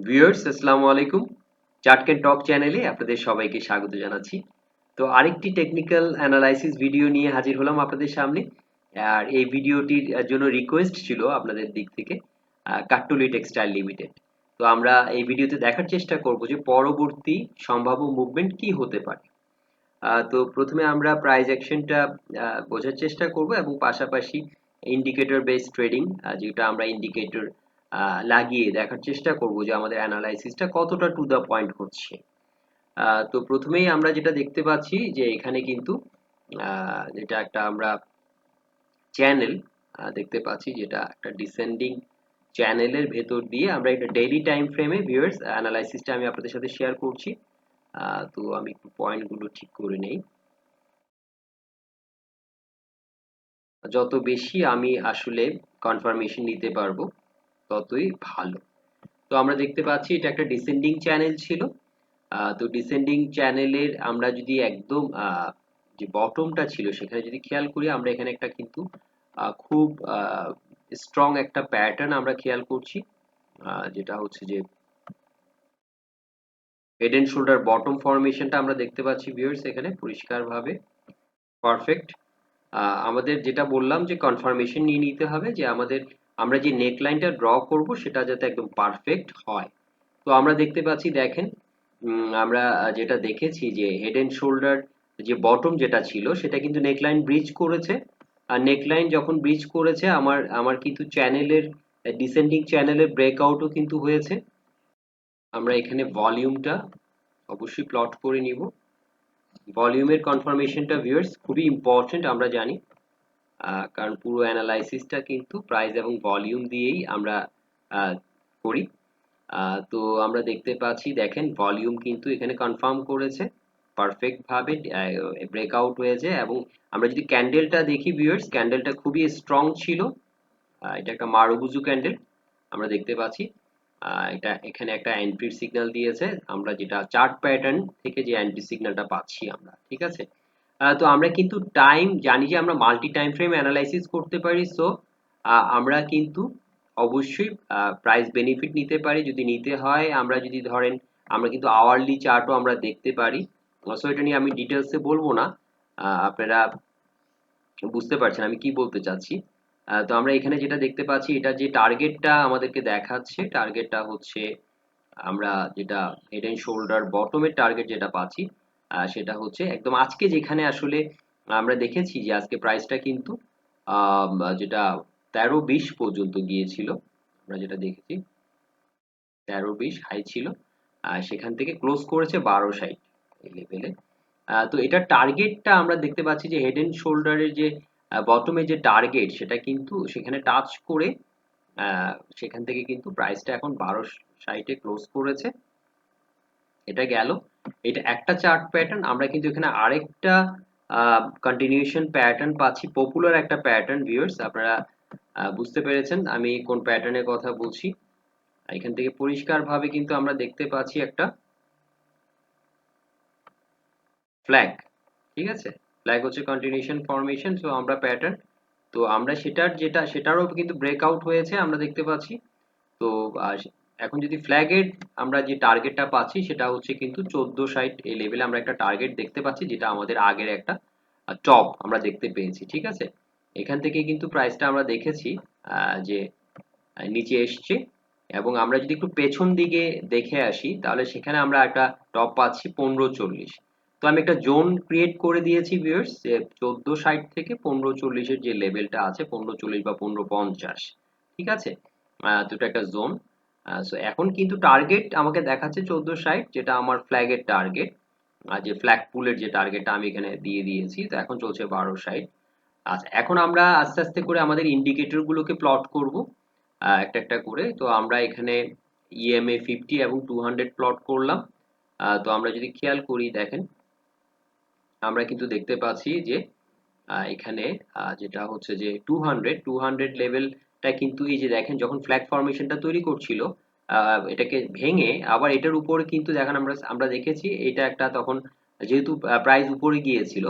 Viewers আসসালামু আলাইকুম। Chart can talk চ্যানেলে আপনাদের সবাইকে স্বাগত জানাচ্ছি। তো আরেকটি টেকনিক্যাল অ্যানালাইসিস ভিডিও নিয়ে হাজির হলাম আপনাদের সামনে। আর এই ভিডিওটির জন্য রিকোয়েস্ট ছিল আপনাদের দিক থেকে কাঠটুলি টেক্সটাইল লিমিটেড। তো আমরা এই ভিডিওতে দেখার চেষ্টা করব যে পরবর্তী সম্ভাব্য মুভমেন্ট কি হতে পারে। তো প্রথমে আমরা প্রাইস অ্যাকশনটা বোঝার চেষ্টা করব এবং পাশাপাশি ইন্ডিকেটর বেসড ট্রেডিং যেটা আমরা ইন্ডিকেটর লাগিয়ে দেখার চেষ্টা করব যে আমাদের অ্যানালাইসিসটা কতটা টু দ্য পয়েন্ট হচ্ছে। তো প্রথমেই আমরা যেটা দেখতে পাচ্ছি যে এখানে কিন্তু যেটা একটা আমরা চ্যানেল দেখতে পাচ্ছি, যেটা একটা ডিসেন্ডিং চ্যানেলের ভেতর দিয়ে আমরা একটা ডেইলি টাইম ফ্রেমে ভিউয়ার্স অ্যানালাইসিসটা আমি আপনাদের সাথে শেয়ার করছি। তো আমি একটু পয়েন্টগুলো ঠিক করে নেই। যত বেশি আমি আসলে কনফার্মেশন নিতে পারবো ততই ভালো। তো আমরা দেখতে পাচ্ছি এটা একটা ডিসেন্ডিং চ্যানেল ছিল। তো ডিসেন্ডিং চ্যানেলের আমরা যদি একদম যে বটমটা ছিল সেখানে যদি খেয়াল করি, আমরা এখানে একটা কিন্তু খুব স্ট্রং একটা প্যাটার্ন আমরা খেয়াল করছি, যেটা হচ্ছে যে হেড এন্ড শোল্ডার বটম ফরমেশনটা আমরা দেখতে পাচ্ছি ভিউয়ার্স এখানে পরিষ্কারভাবে পারফেক্ট। আমাদের যেটা বললাম যে কনফার্মেশন নিয়ে নিতে হবে যে আমরা যে নেকলাইনটা ড্র করব সেটা যাতে একদম পারফেক্ট হয়। তো আমরা দেখতে পাচ্ছি, দেখেন, আমরা যেটা দেখেছি যে হেড এন্ড শোল্ডার যে বটম যেটা ছিল সেটা কিন্তু নেকলাইন ব্রিজ করেছে। আর নেকলাইন যখন ব্রিজ করেছে আমার আমার কিন্তু চ্যানেলের ডিসেন্ডিং চ্যানেলের ব্রেকআউটও কিন্তু হয়েছে। আমরা এখানে ভলিউমটা অবশ্যই প্লট করে নিব। ভলিউমের কনফার্মেশনটা ভিউয়ার্স খুবই ইম্পর্টেন্ট আমরা জানি, কারণ পুরো অ্যানালাইসিসটা কিন্তু প্রাইস এবং ভলিউম দিয়েই আমরা করি। তো আমরা দেখতে পাচ্ছি, দেখেন ভলিউম কিন্তু এখানে কনফার্ম করেছে পারফেক্ট ভাবে, ব্রেকআউট হয়েছে। এবং আমরা যদি ক্যান্ডেলটা দেখি ভিউয়ার্স, ক্যান্ডেলটা খুবই স্ট্রং ছিল। এটা একটা মারুবুজু ক্যান্ডেল আমরা দেখতে পাচ্ছি। এটা এখানে একটা এন্ট্রি সিগন্যাল দিয়েছে, আমরা যেটা চার্ট প্যাটার্ন থেকে যে এন্ট্রি সিগন্যালটা পাচ্ছি আমরা, ঠিক আছে। তো আমরা কিন্তু টাইম জানি যে আমরা মাল্টি টাইম ফ্রেম অ্যানালাইসিস করতে পারি। সো আমরা কিন্তু অবশ্যই প্রাইস বেনিফিট নিতে পারি যদি নিতে হয়। আমরা যদি ধরেন আমরা কিন্তু আওয়ারলি চার্টও আমরা দেখতে পারি। সো এটা নিয়ে আমি ডিটেলসে বলবো না, আপনারা বুঝতে পারছেন আমি কি বলতে চাচ্ছি। তো আমরা এখানে যেটা দেখতে পাচ্ছি, এটা যে টার্গেটটা আমাদেরকে দেখাচ্ছে, টার্গেটটা হচ্ছে আমরা যেটা হেড এন্ড শোল্ডার বটমের টার্গেট যেটা পাচ্ছি, সেটা হচ্ছে একদম আজকে যেখানে আসলে আমরা দেখেছি যে আজকে প্রাইসটা কিন্তু যেটা 13-20 পর্যন্ত গিয়েছিল। আমরা যেটা দেখেছি 13-20 হাই ছিল, সেখান থেকে ক্লোজ করেছে 12-60 এই লেভেলে। তো এটার টার্গেটটা আমরা দেখতে পাচ্ছি যে হেড এন্ড শোল্ডারের যে বটমে যে টার্গেট সেটা কিন্তু সেখানে টাচ করে সেখান থেকে কিন্তু প্রাইসটা এখন 1260 এ ক্লোজ করেছে। এটা গেল। এটা একটা চার্ট প্যাটার্ন। আমরা কিন্তু এখানে আরেকটা কন্টিনিউশন প্যাটার্ন পাচ্ছি, পপুলার একটা প্যাটার্ন ভিউয়ার্স। আপনারা বুঝতে পেরেছেন আমি কোন প্যাটার্নের কথা বলছি। এখান থেকে পরিষ্কারভাবে কিন্তু আমরা দেখতে পাচ্ছি একটা ফ্ল্যাগ, ঠিক আছে। ফ্ল্যাগ হচ্ছে কন্টিনিউশন ফরমেশন, সো আমরা প্যাটার্ন, তো আমরা সেটারও কিন্তু ব্রেকআউট হয়েছে আমরা দেখতে পাচ্ছি। তো এখন যদি ফ্ল্যাগের আমরা যে টার্গেটটা পাচ্ছি সেটা হচ্ছে কিন্তু 1460 এই লেভেলে আমরা একটা টার্গেট দেখতে পাচ্ছি, যেটা আমাদের আগের একটা টপ আমরা দেখতে পেয়েছি, ঠিক আছে। এখান থেকে কিন্তু প্রাইসটা আমরা দেখেছি যে নিচে এসছে। এবং আমরা যদি একটু পেছন দিকে দেখে আসি তাহলে সেখানে আমরা একটা টপ পাচ্ছি 1540। তো আমি একটা জোন ক্রিয়েট করে দিয়েছি ভিউয়ার্স যে 1460 থেকে 1540 এর যে লেভেলটা আছে 1540 বা 1550, ঠিক আছে। তো এটা একটা জোন। সো এখন কিন্তু টার্গেট আমাকে দেখাচ্ছে 1460, যেটা আমার ফ্ল্যাগের টার্গেট। আর যে ফ্ল্যাগ পুলের যে টার্গেটটা আমি এখানে দিয়ে দিয়েছি, তো এখন চলছে 1260। আচ্ছা, এখন আমরা আস্তে আস্তে করে আমাদের ইন্ডিকেটর গুলোকে প্লট করব একটা একটা করে। তো আমরা এখানে ইএমএ 50 এবং 200 প্লট করলাম। তো আমরা যদি খেয়াল করি, দেখেন আমরা কিন্তু দেখতে পাচ্ছি যে এখানে যেটা হচ্ছে যে 200 লেভেলটা কিন্তু এই যে দেখেন যখন ফ্ল্যাগ ফরমেশনটা তৈরি করছিল, এটাকে ভেঙে আবার এটার উপরে কিন্তু দেখেন আমরা আমরা দেখেছি এটা একটা তখন যেহেতু প্রাইস উপরে গিয়েছিল,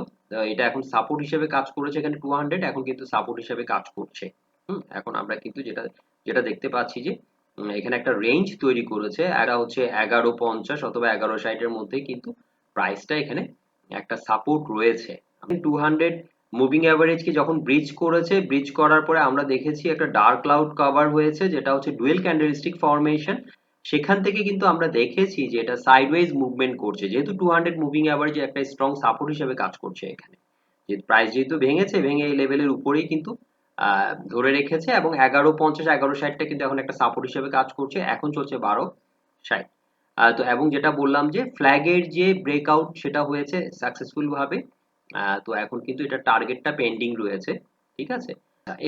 এটা এখন সাপোর্ট হিসেবে কাজ করেছে, এখানে 200 এখন কিন্তু সাপোর্ট হিসেবে কাজ করছে। এখন আমরা কিন্তু যেটা যেটা দেখতে পাচ্ছি যে এখানে একটা রেঞ্জ তৈরি করেছে, একটা হচ্ছে 11.50 অথবা 11.60 এর মধ্যে কিন্তু প্রাইসটা এখানে একটা সাপোর্ট রয়েছে। 200 মুভিং অ্যাভারেজ কে যখন ব্রিজ করেছে, ব্রিজ করার পরে আমরা দেখেছি একটা ডার্ক ক্লাউড কভার হয়েছে, যেটা হচ্ছে ডুয়েল ক্যান্ডেলস্টিক ফরমেশন। সেখান থেকে কিন্তু আমরা দেখেছি যে এটা সাইডওয়েজ মুভমেন্ট করছে, যেহেতু 200 মুভিং অ্যাভারেজ একটা স্ট্রং সাপোর্ট হিসেবে কাজ করছে এখানে। যে প্রাইস যেহেতু ভেঙেছে, ভেঙে এই লেভেলের উপরেই কিন্তু ধরে রেখেছে, এবং 11.50 11.60টা কিন্তু এখন একটা সাপোর্ট হিসেবে কাজ করছে। এখন চলছে 12.60। তো এবং যেটা বললাম যে ফ্ল্যাগের যে ব্রেকআউট সেটা হয়েছে সাকসেসফুল ভাবে। তো এখন কিন্তু এটা টার্গেটটা পেন্ডিং রয়েছে, ঠিক আছে।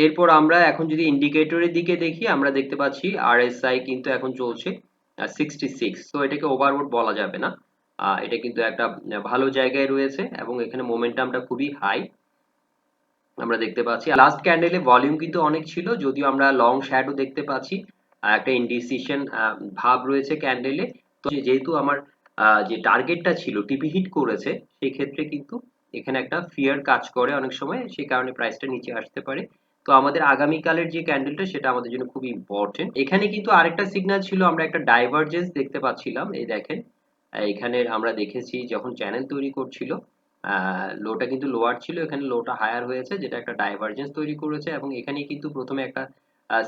এরপর আমরা এখন যদি ইন্ডিকেটরের দিকে দেখি, আমরা দেখতে পাচ্ছি আরএসআই কিন্তু এখন চলছে 66। তো এটাকে ওভারবোট বলা যাবে না, এটা কিন্তু একটা ভালো জায়গায় রয়েছে এবং এখানে মোমেন্টামটা খুবই হাই আমরা দেখতে পাচ্ছি। লাস্ট ক্যান্ডেলে ভলিউম কিন্তু অনেক ছিল, যদিও আমরা লং শ্যাডো দেখতে পাচ্ছি, একটা ইনডিসিশন ভাব রয়েছে ক্যান্ডেলে। তো যেহেতু আমার যে টার্গেটটা ছিল টিপি হিট করেছে, সেই ক্ষেত্রে কিন্তু এখানে একটা ফিয়ার কাজ করে অনেক সময়, সেই কারণে প্রাইসটা নিচে আসতে পারে। তো আমাদের আগামীকালের যে ক্যান্ডেলটা সেটা আমাদের জন্য খুব ইম্পর্টেন্ট। এখানে কিন্তু আরেকটা সিগন্যাল ছিল, আমরা একটা ডাইভারজেন্স দেখতে পাচ্ছিলাম। এই দেখেন, এখানে আমরা দেখেছি যখন চ্যানেল তৈরি করছিল, লোটা কিন্তু লোয়ার ছিল, এখানে লোটা হায়ার হয়েছে, যেটা একটা ডাইভারজেন্স তৈরি করেছে। এবং এখানে কিন্তু প্রথমে একটা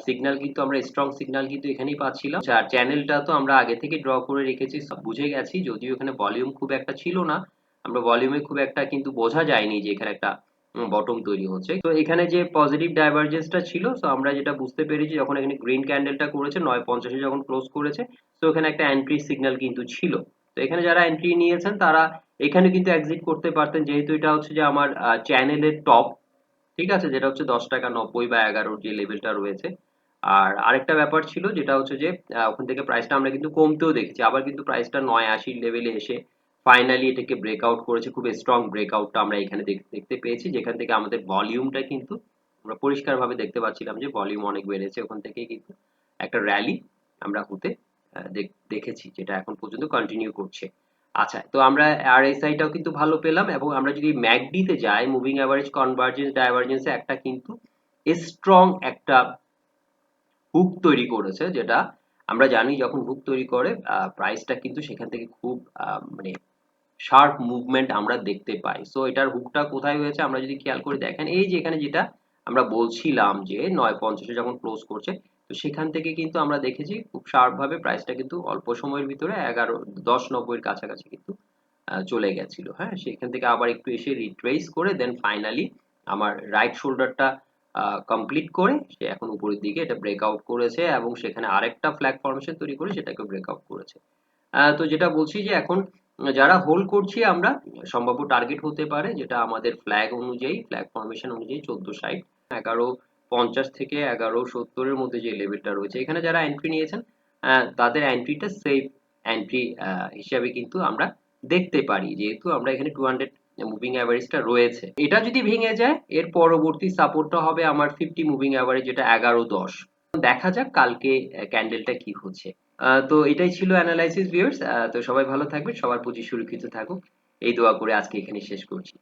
সিগন্যাল কিন্তু আমরা স্ট্রং সিগন্যাল কিন্তু এখানেই পাচ্ছিলাম। আর চ্যানেলটা তো আমরা আগে থেকে ড্র করে রেখেছি, সব বুঝে গেছি, যদিও এখানে ভলিউম খুব একটা ছিল না, আমরা ভলিউমে খুব একটা কিন্তু বোঝা যায়নি যে এখানে একটা বটম তৈরি হচ্ছে। তো এখানে যে পজিটিভ ডাইভারজেন্সটা ছিল, তো আমরা যেটা বুঝতে পেরেছি, যখন এখানে গ্রিন ক্যান্ডেলটা করেছে 9.50 যখন ক্লোজ করেছে, তো এখানে একটা এন্ট্রি সিগন্যাল কিন্তু ছিল। তো এখানে যারা এন্ট্রি নিয়েছেন তারা এখানে কিন্তু এক্সিট করতে পারতেন, যেহেতু এটা হচ্ছে যে আমার চ্যানেলের টপ, ঠিক আছে, যেটা হচ্ছে 10.90 বা 11 যে লেভেলটা রয়েছে। আর আরেকটা ব্যাপার ছিল, যেটা হচ্ছে যে ওখান থেকে প্রাইসটা আমরা কিন্তু কমতেও দেখেছি, আবার কিন্তু প্রাইসটা 980 লেভেলে এসে ফাইনালি এটাকে ব্রেকআউট করেছে। খুব স্ট্রং ব্রেকআউটটা আমরা এখানে দেখতে পেয়েছি, যেখান থেকে আমাদের ভলিউমটা কিন্তু আমরা পরিষ্কারভাবে দেখতে পাচ্ছিলাম যে ভলিউম অনেক বেড়েছে। ওখান থেকে কিন্তু একটা র্যালি আমরা হতে দেখেছি, যেটা এখন পর্যন্ত কন্টিনিউ করছে। আচ্ছা, তো আমরা আরএসআই টাও কিন্তু ভালো পেলাম, এবং আমরা যদি ম্যাকডি তে যাই, মুভিং অ্যাভারেজ কনভার্জেন্স ডাইভারজেন্সে একটা কিন্তু স্ট্রং একটা হুক তৈরি করেছে, যেটা আমরা জানি যখন হুক তৈরি করে প্রাইসটা কিন্তু সেখান থেকে খুব মানে শার্প মুভমেন্ট আমরা দেখতে পাই। সো এটার হুকটা কোথায় হয়েছে আমরা যদি খেয়াল করে দেখেন, এই যে এখানে যেটা আমরা বলছিলাম যে 9.50 যখন ক্লোজ করছে, তো সেখান থেকে কিন্তু আমরা দেখেছি খুব শার্প ভাবে প্রাইসটা কিন্তু অল্প সময়ের ভিতরে 10.90 এর কাছাকাছি কিন্তু চলে গেছিল। হ্যাঁ, সেখান থেকে আবার একটু এসে রিট্রেস করে দেন ফাইনালি আমার রাইট শোল্ডারটা কমপ্লিট করে সে এখন উপরের দিকে এটা ব্রেকআউট করেছে, এবং সেখানে আরেকটা ফ্ল্যাগ ফরমেশন তৈরি করে সেটাকে ব্রেকআউট করেছে। তো যেটা বলছি যে এখন যারা হোল্ড করছি আমরা, সম্ভাব্য টার্গেট হতে পারে যেটা আমাদের ফ্ল্যাগ অনুযায়ী, ফ্ল্যাগ ফরমেশন অনুযায়ী 1460, 1150 থেকে 1170 এর মধ্যে যে লেভেলটা রয়েছে, এখানে যারা এন্ট্রি নিয়েছেন তাদের এন্ট্রিটা সেফ এন্ট্রি হিসাবে কিন্তু আমরা দেখতে পারি, যেহেতু আমরা এখানে 200 মুভিং অ্যাভারেজটা রয়েছে। এটা যদি ভেঙে যায়, এর পরবর্তী সাপোর্টটা হবে আমার 50 মুভিং অ্যাভারেজ, যেটা 11.10। দেখা যাক কালকে ক্যান্ডেলটা কি হচ্ছে। তো এটাই ছিল অ্যানালাইসিস ভিউয়ার্স। তো সবাই ভালো থাকবেন, সবার পুঁজি সুরক্ষিত থাকুক, এই দোয়া করে আজকে এখানে শেষ করছি।